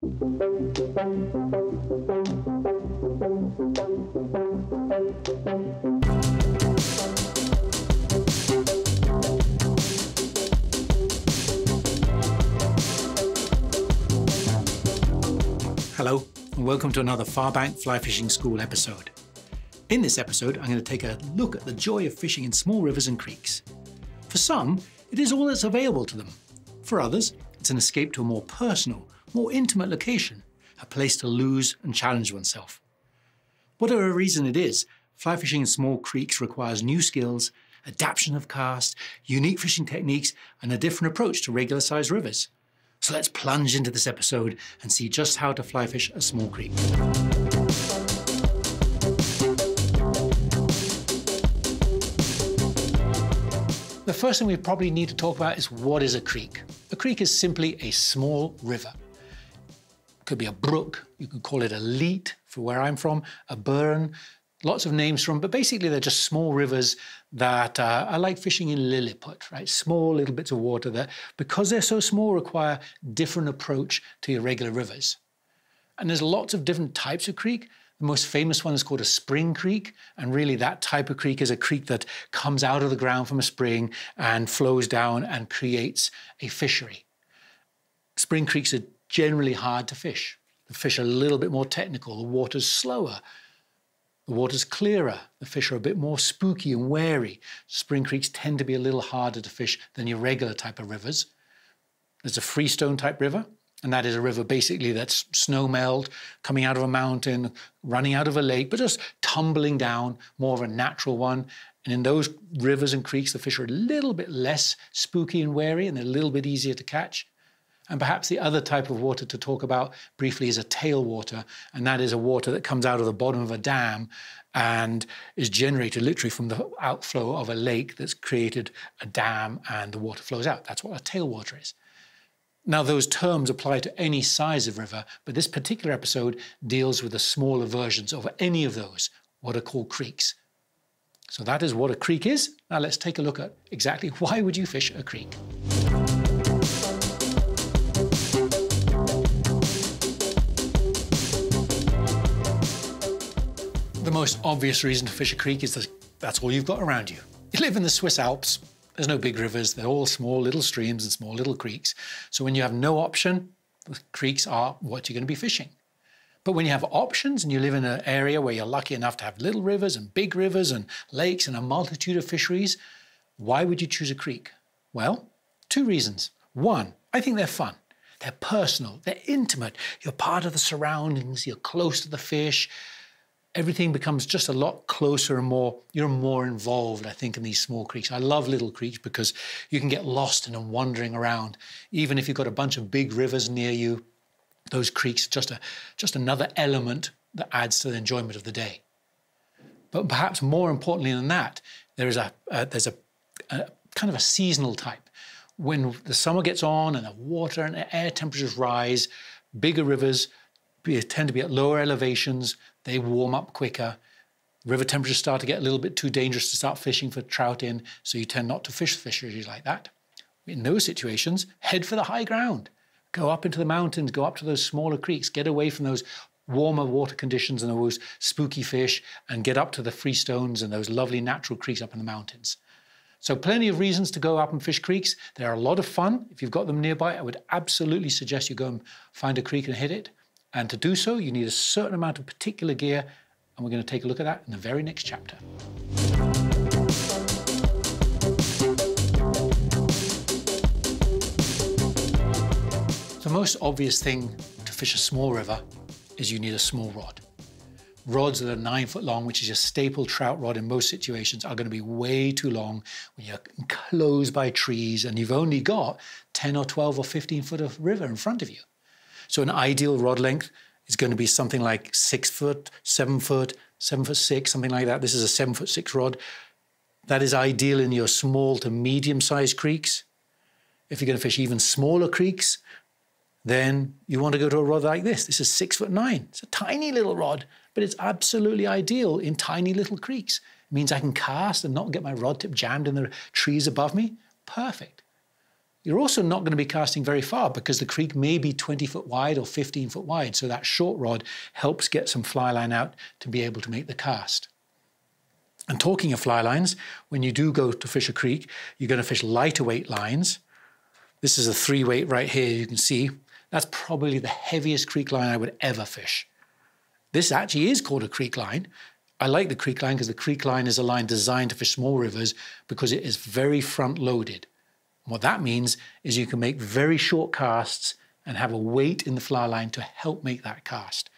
Hello, and welcome to another Farbank Fly Fishing School episode. In this episode, I'm going to take a look at the joy of fishing in small rivers and creeks. For some, it is all that's available to them. For others, it's an escape to a more personal, more intimate location, a place to lose and challenge oneself. Whatever reason it is, fly fishing in small creeks requires new skills, adaptation of cast, unique fishing techniques, and a different approach to regular-sized rivers. So let's plunge into this episode and see just how to fly fish a small creek. The first thing we probably need to talk about is what is a creek. A creek is simply a small river. It could be a brook, you could call it a leat for where I'm from, a burn, lots of names from, but basically they're just small rivers that are like fishing in Lilliput, right? Small little bits of water that, because they're so small, require different approach to your regular rivers. And there's lots of different types of creek. The most famous one is called a spring creek, and really that type of creek is a creek that comes out of the ground from a spring and flows down and creates a fishery. Spring creeks are generally hard to fish. The fish are a little bit more technical, the water's slower. The water's clearer, the fish are a bit more spooky and wary. Spring creeks tend to be a little harder to fish than your regular type of rivers. There's a freestone type river, and that is a river basically that's snow-meld, coming out of a mountain, running out of a lake, but just tumbling down, more of a natural one. And in those rivers and creeks, the fish are a little bit less spooky and wary, and they're a little bit easier to catch. And perhaps the other type of water to talk about briefly is a tailwater, and that is a water that comes out of the bottom of a dam and is generated literally from the outflow of a lake that's created a dam and the water flows out. That's what a tailwater is. Now, those terms apply to any size of river, but this particular episode deals with the smaller versions of any of those, what are called creeks. So that is what a creek is. Now let's take a look at exactly why would you fish a creek. The most obvious reason to fish a creek is that that's all you've got around you. You live in the Swiss Alps. There's no big rivers. They're all small little streams and small little creeks. So when you have no option, the creeks are what you're going to be fishing. But when you have options and you live in an area where you're lucky enough to have little rivers and big rivers and lakes and a multitude of fisheries, why would you choose a creek? Well, two reasons. One, I think they're fun. They're personal. They're intimate. You're part of the surroundings. You're close to the fish. Everything becomes just a lot closer and you're more involved, I think, in these small creeks. I love little creeks because you can get lost in them wandering around. Even if you've got a bunch of big rivers near you, those creeks are just another element that adds to the enjoyment of the day. But perhaps more importantly than that, there's a kind of a seasonal type. When the summer gets on and the water and the air temperatures rise, bigger rivers tend to be at lower elevations, they warm up quicker. River temperatures start to get a little bit too dangerous to start fishing for trout in, so you tend not to fish fisheries like that. In those situations, head for the high ground. Go up into the mountains, go up to those smaller creeks, get away from those warmer water conditions and those spooky fish, and get up to the freestones and those lovely natural creeks up in the mountains. So plenty of reasons to go up and fish creeks. They're a lot of fun. If you've got them nearby, I would absolutely suggest you go and find a creek and hit it. And to do so, you need a certain amount of particular gear, and we're going to take a look at that in the very next chapter. The most obvious thing to fish a small river is you need a small rod. Rods that are 9 foot long, which is your staple trout rod in most situations, are going to be way too long when you're enclosed by trees and you've only got 10 or 12 or 15 foot of river in front of you. So an ideal rod length is going to be something like 6 foot, 7 foot, 7'6", something like that. This is a 7'6" rod. That is ideal in your small to medium-sized creeks. If you're going to fish even smaller creeks, then you want to go to a rod like this. This is 6'9". It's a tiny little rod, but it's absolutely ideal in tiny little creeks. It means I can cast and not get my rod tip jammed in the trees above me. Perfect. You're also not going to be casting very far because the creek may be 20 foot wide or 15 foot wide. So that short rod helps get some fly line out to be able to make the cast. And talking of fly lines, when you do go to fish a creek, you're going to fish lighter weight lines. This is a 3-weight right here, you can see. That's probably the heaviest creek line I would ever fish. This actually is called a creek line. I like the creek line because the creek line is a line designed to fish small rivers because it is very front loaded. What that means is you can make very short casts and have a weight in the fly line to help make that cast.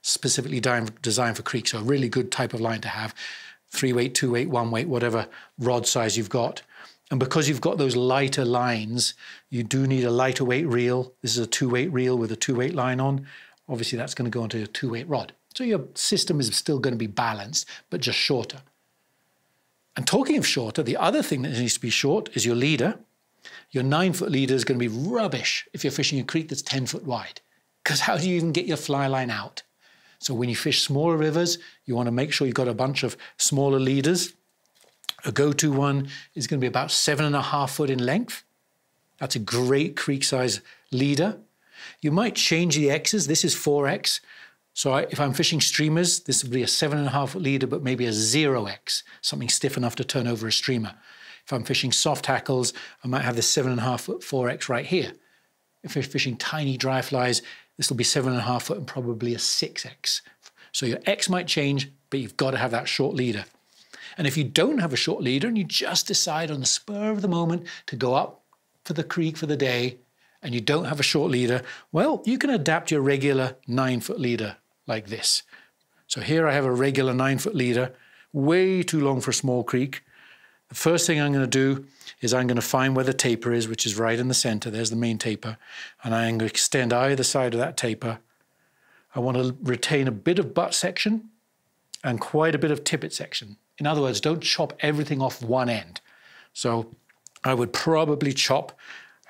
Specifically designed for creeks, so a really good type of line to have. 3-weight, 2-weight, 1-weight, whatever rod size you've got. And because you've got those lighter lines, you do need a lighter weight reel. This is a 2-weight reel with a 2-weight line on. Obviously that's going to go onto a 2-weight rod. So your system is still going to be balanced, but just shorter. And talking of shorter, the other thing that needs to be short is your leader. Your 9-foot leader is going to be rubbish if you're fishing a creek that's 10 foot wide. Because how do you even get your fly line out? So when you fish smaller rivers, you want to make sure you've got a bunch of smaller leaders. A go-to one is going to be about 7.5 foot in length. That's a great creek size leader. You might change the X's. This is 4X. So if I'm fishing streamers, this would be a 7.5 foot leader, but maybe a 0X, something stiff enough to turn over a streamer. If I'm fishing soft tackles, I might have this 7.5 foot 4X right here. If you're fishing tiny dry flies, this will be 7.5 foot and probably a 6X. So your X might change, but you've got to have that short leader. And if you don't have a short leader and you just decide on the spur of the moment to go up for the creek for the day and you don't have a short leader, well, you can adapt your regular 9-foot leader like this. So here I have a regular 9-foot leader, way too long for a small creek. The first thing I'm going to do is I'm going to find where the taper is, which is right in the center. There's the main taper. And I'm going to extend either side of that taper. I want to retain a bit of butt section and quite a bit of tippet section. In other words, don't chop everything off one end. So I would probably chop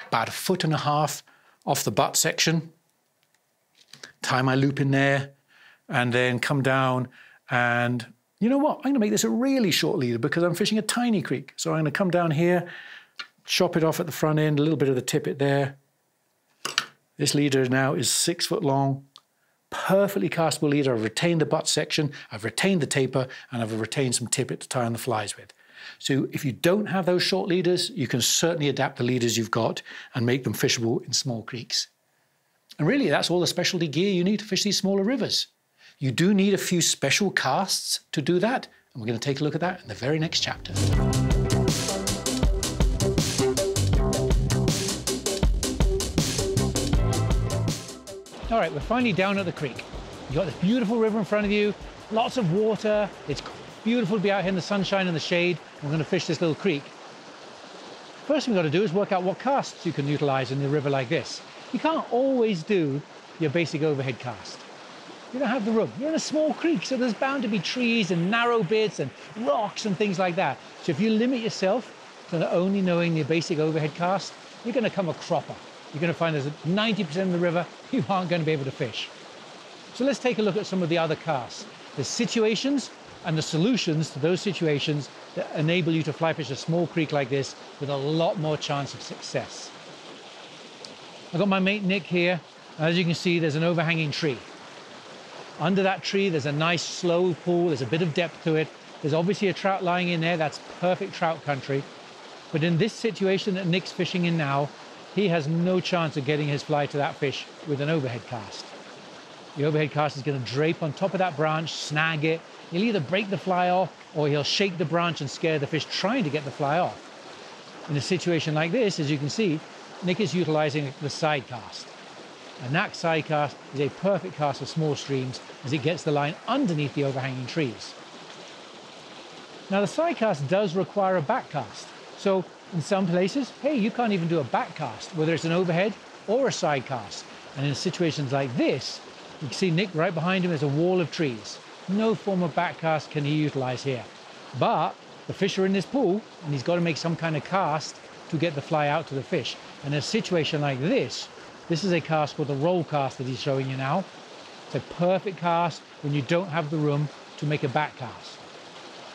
about 1.5 foot off the butt section, tie my loop in there, and then come down and, you know what, I'm going to make this a really short leader because I'm fishing a tiny creek. So I'm going to come down here, chop it off at the front end, a little bit of the tippet there. This leader now is 6 foot long, perfectly castable leader. I've retained the butt section, I've retained the taper, and I've retained some tippet to tie on the flies with. So if you don't have those short leaders, you can certainly adapt the leaders you've got and make them fishable in small creeks. And really, that's all the specialty gear you need to fish these smaller rivers. You do need a few special casts to do that, and we're going to take a look at that in the very next chapter. All right, we're finally down at the creek. You've got this beautiful river in front of you, lots of water. It's beautiful to be out here in the sunshine and the shade. We're going to fish this little creek. First thing we've got to do is work out what casts you can utilize in a river like this. You can't always do your basic overhead cast. You don't have the room. You're in a small creek, so there's bound to be trees and narrow bits and rocks and things like that. So if you limit yourself to only knowing the basic overhead cast, you're going to come a cropper. You're going to find there's 90% of the river you aren't going to be able to fish. So let's take a look at some of the other casts. The situations and the solutions to those situations that enable you to fly fish a small creek like this with a lot more chance of success. I've got my mate Nick here. As you can see, there's an overhanging tree. Under that tree, there's a nice slow pool. There's a bit of depth to it. There's obviously a trout lying in there. That's perfect trout country. But in this situation that Nick's fishing in now, he has no chance of getting his fly to that fish with an overhead cast. The overhead cast is going to drape on top of that branch, snag it. He'll either break the fly off or he'll shake the branch and scare the fish trying to get the fly off. In a situation like this, as you can see, Nick is utilizing the side cast. And that side cast is a perfect cast for small streams as it gets the line underneath the overhanging trees. Now the side cast does require a back cast. So in some places, hey, you can't even do a back cast, whether it's an overhead or a side cast. And in situations like this, you can see Nick right behind him, there's a wall of trees. No form of back cast can he utilize here. But the fish are in this pool and he's got to make some kind of cast to get the fly out to the fish. And in a situation like this is a cast called the roll cast that he's showing you now. It's a perfect cast when you don't have the room to make a back cast.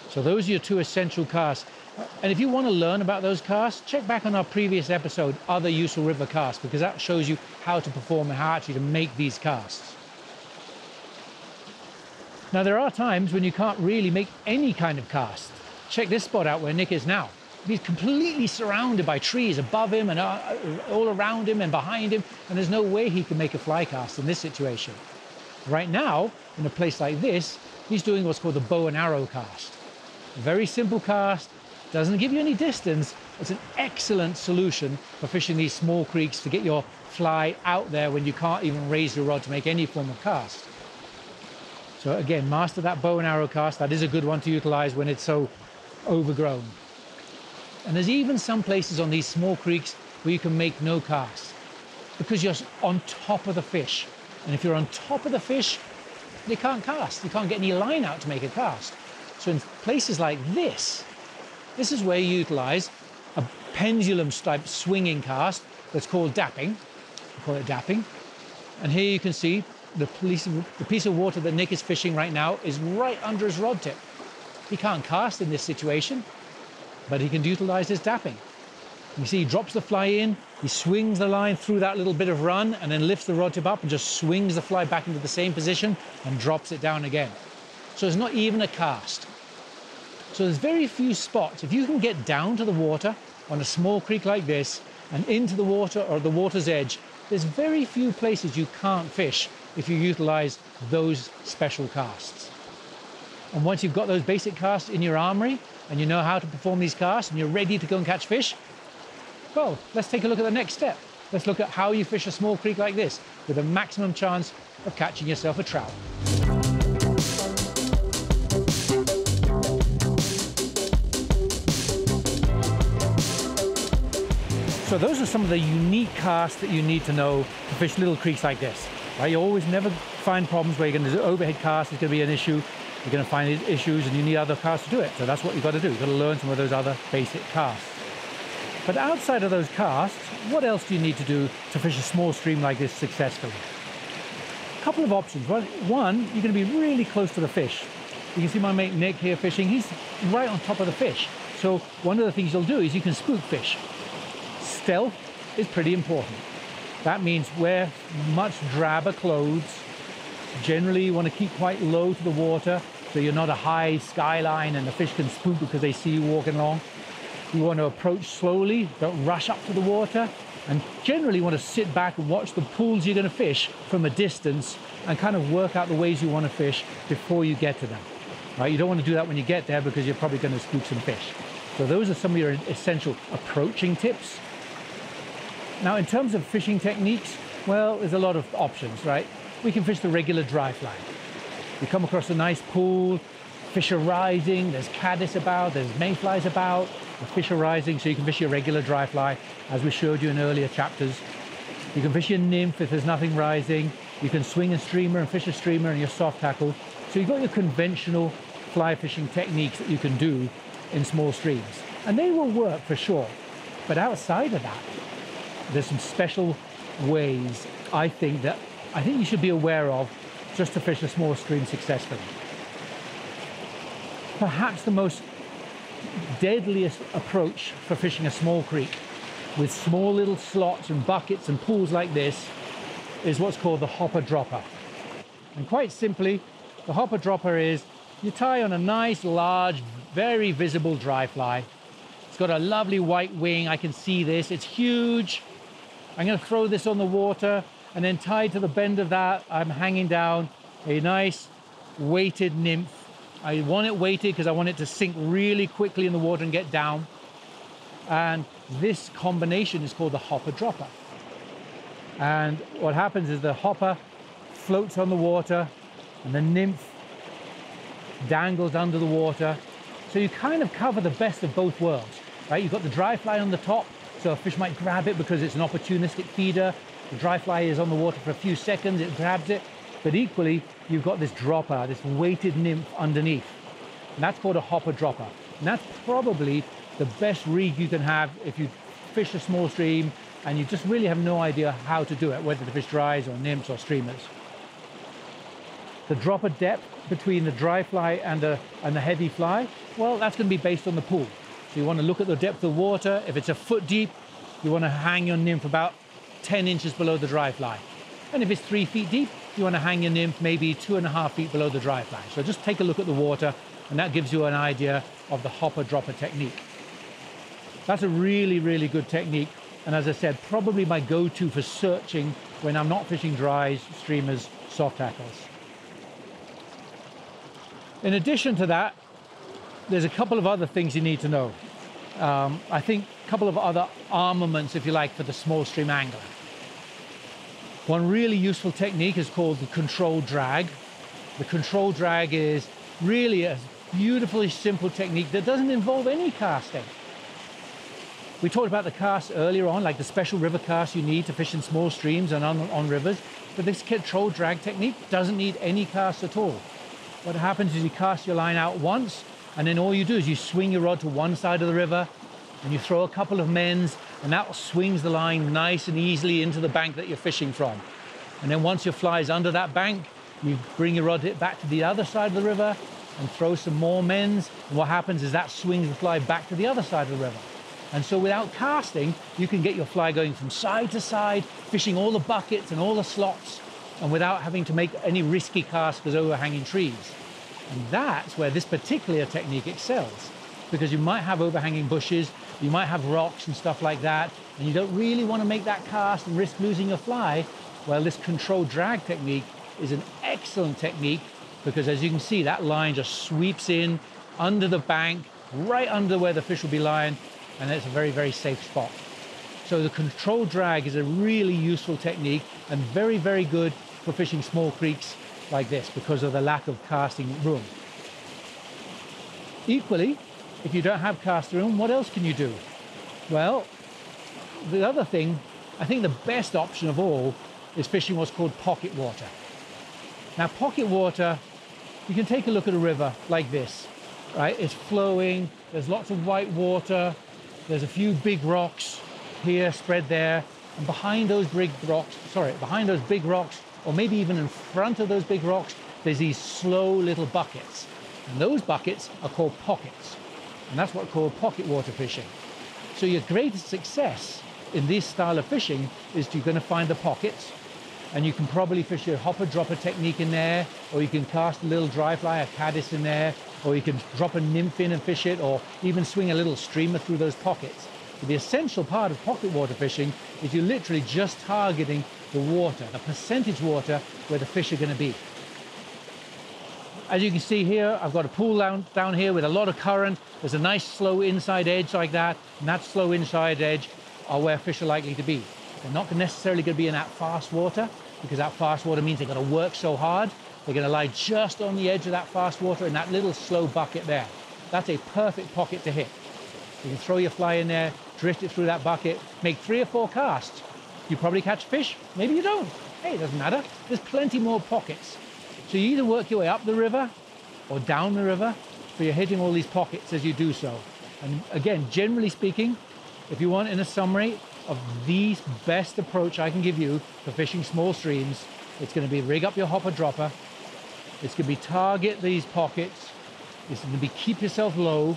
So those are your two essential casts. And if you want to learn about those casts, check back on our previous episode, Other Useful River Casts, because that shows you how to perform and how actually to make these casts. Now, there are times when you can't really make any kind of cast. Check this spot out where Nick is now. He's completely surrounded by trees above him and all around him and behind him, and there's no way he can make a fly cast in this situation. Right now, in a place like this, he's doing what's called the bow and arrow cast. A very simple cast, doesn't give you any distance. It's an excellent solution for fishing these small creeks to get your fly out there when you can't even raise your rod to make any form of cast. So again, master that bow and arrow cast. That is a good one to utilize when it's so overgrown. And there's even some places on these small creeks where you can make no cast because you're on top of the fish. And if you're on top of the fish, they can't cast. You can't get any line out to make a cast. So in places like this is where you utilize a pendulum type swinging cast that's called dapping. We call it dapping. And here you can see the piece of water that Nick is fishing right now is right under his rod tip. He can't cast in this situation, but he can utilize his dapping. You see, he drops the fly in, he swings the line through that little bit of run and then lifts the rod tip up and just swings the fly back into the same position and drops it down again. So it's not even a cast. So there's very few spots. If you can get down to the water on a small creek like this and into the water or the water's edge, there's very few places you can't fish if you utilize those special casts. And once you've got those basic casts in your armory and you know how to perform these casts and you're ready to go and catch fish, well, let's take a look at the next step. Let's look at how you fish a small creek like this with a maximum chance of catching yourself a trout. So those are some of the unique casts that you need to know to fish little creeks like this. Right? You always never find problems where you're going to do overhead cast is going to be an issue. You're going to find issues and you need other casts to do it. So that's what you've got to do. You've got to learn some of those other basic casts. But outside of those casts, what else do you need to do to fish a small stream like this successfully? A couple of options. One, you're going to be really close to the fish. You can see my mate Nick here fishing. He's right on top of the fish. So one of the things you'll do is you can spook fish. Stealth is pretty important. That means wear much drabber clothes. Generally, you want to keep quite low to the water so you're not a high skyline and the fish can spook because they see you walking along. You want to approach slowly, don't rush up to the water, and generally want to sit back and watch the pools you're going to fish from a distance and kind of work out the ways you want to fish before you get to them. Right? You don't want to do that when you get there because you're probably going to spook some fish. So those are some of your essential approaching tips. Now, in terms of fishing techniques, well, there's a lot of options, right? We can fish the regular dry fly. You come across a nice pool, fish are rising, there's caddis about, there's mayflies about, the fish are rising, so you can fish your regular dry fly, as we showed you in earlier chapters. You can fish your nymph if there's nothing rising. You can swing a streamer and fish a streamer and your soft tackle. So you've got your conventional fly fishing techniques that you can do in small streams. And they will work for sure. But outside of that, there's some special ways I think you should be aware of just to fish a small stream successfully. Perhaps the most deadliest approach for fishing a small creek with small little slots and buckets and pools like this is what's called the hopper dropper. And quite simply, the hopper dropper is you tie on a nice, large, very visible dry fly. It's got a lovely white wing. I can see this. It's huge. I'm going to throw this on the water, and then tied to the bend of that, I'm hanging down a nice weighted nymph. I want it weighted because I want it to sink really quickly in the water and get down. And this combination is called the hopper dropper. And what happens is the hopper floats on the water and the nymph dangles under the water. So you kind of cover the best of both worlds, right? You've got the dry fly on the top, so a fish might grab it because it's an opportunistic feeder. The dry fly is on the water for a few seconds, it grabs it. But equally, you've got this dropper, this weighted nymph underneath. And that's called a hopper dropper. And that's probably the best rig you can have if you fish a small stream and you just really have no idea how to do it, whether the fish dries or nymphs or streamers. The dropper depth between the dry fly and the heavy fly, well, that's going to be based on the pool. So you want to look at the depth of water. If it's a foot deep, you want to hang your nymph about 10 inches below the dry fly. And if it's 3 feet deep, you want to hang your nymph maybe 2.5 feet below the dry fly. So just take a look at the water, and that gives you an idea of the hopper-dropper technique. That's a really, really good technique. And as I said, probably my go-to for searching when I'm not fishing dries, streamers, soft tackles. In addition to that, there's a couple of other things you need to know. I think a couple of other armaments, if you like, for the small stream angler. One really useful technique is called the controlled drag. The controlled drag is really a beautifully simple technique that doesn't involve any casting. We talked about the casts earlier on, like the special river casts you need to fish in small streams and on rivers, but this controlled drag technique doesn't need any cast at all. What happens is you cast your line out once, and then all you do is you swing your rod to one side of the river, and you throw a couple of mends, and that swings the line nice and easily into the bank that you're fishing from. And then once your fly is under that bank, you bring your rod back to the other side of the river and throw some more mends, and what happens is that swings the fly back to the other side of the river. And so without casting, you can get your fly going from side to side, fishing all the buckets and all the slots, and without having to make any risky casts because overhanging trees. And that's where this particular technique excels, because you might have overhanging bushes, you might have rocks and stuff like that, and you don't really want to make that cast and risk losing your fly. Well, this controlled drag technique is an excellent technique, because as you can see, that line just sweeps in under the bank, right under where the fish will be lying, and it's a very, very safe spot. So the controlled drag is a really useful technique and very, very good for fishing small creeks like this because of the lack of casting room. Equally, if you don't have cast room, what else can you do? Well, the other thing, I think the best option of all is fishing what's called pocket water. Now, pocket water, you can take a look at a river like this, right? It's flowing, there's lots of white water, there's a few big rocks here, spread there, and behind those big rocks, or maybe even in front of those big rocks, there's these slow little buckets. And those buckets are called pockets. And that's what's called pocket water fishing. So your greatest success in this style of fishing is you're going to find the pockets, and you can probably fish your hopper-dropper technique in there, or you can cast a little dry fly, a caddis in there, or you can drop a nymph in and fish it, or even swing a little streamer through those pockets. But the essential part of pocket water fishing is you're literally just targeting the water, the percentage water where the fish are going to be. As you can see here, I've got a pool down here with a lot of current. There's a nice slow inside edge like that, and that slow inside edge are where fish are likely to be. They're not necessarily going to be in that fast water, because that fast water means they're going to work so hard. They're going to lie just on the edge of that fast water in that little slow bucket there. That's a perfect pocket to hit. You can throw your fly in there, drift it through that bucket, make 3 or 4 casts. You probably catch fish, maybe you don't. Hey, it doesn't matter. There's plenty more pockets. So you either work your way up the river or down the river, but you're hitting all these pockets as you do so. And again, generally speaking, if you want in a summary of the best approach I can give you for fishing small streams, it's going to be rig up your hopper dropper, it's going to be target these pockets, it's going to be keep yourself low,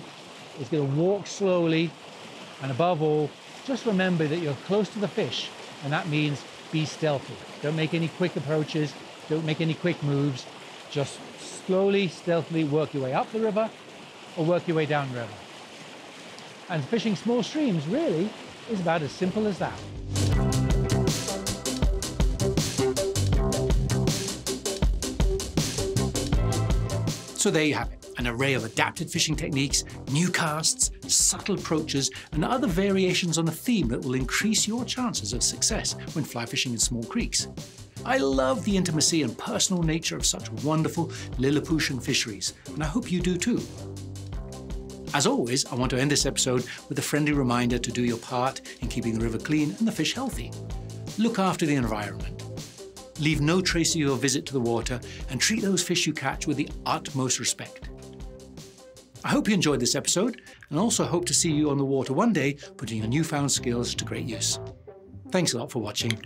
it's going to walk slowly, and above all, just remember that you're close to the fish, and that means be stealthy. Don't make any quick approaches, don't make any quick moves, just slowly, stealthily work your way up the river or work your way down the river. And fishing small streams really is about as simple as that. So there you have it, an array of adapted fishing techniques, new casts, subtle approaches, and other variations on a theme that will increase your chances of success when fly fishing in small creeks. I love the intimacy and personal nature of such wonderful Lilliputian fisheries, and I hope you do too. As always, I want to end this episode with a friendly reminder to do your part in keeping the river clean and the fish healthy. Look after the environment. Leave no trace of your visit to the water, and treat those fish you catch with the utmost respect. I hope you enjoyed this episode, and also hope to see you on the water one day, putting your newfound skills to great use. Thanks a lot for watching.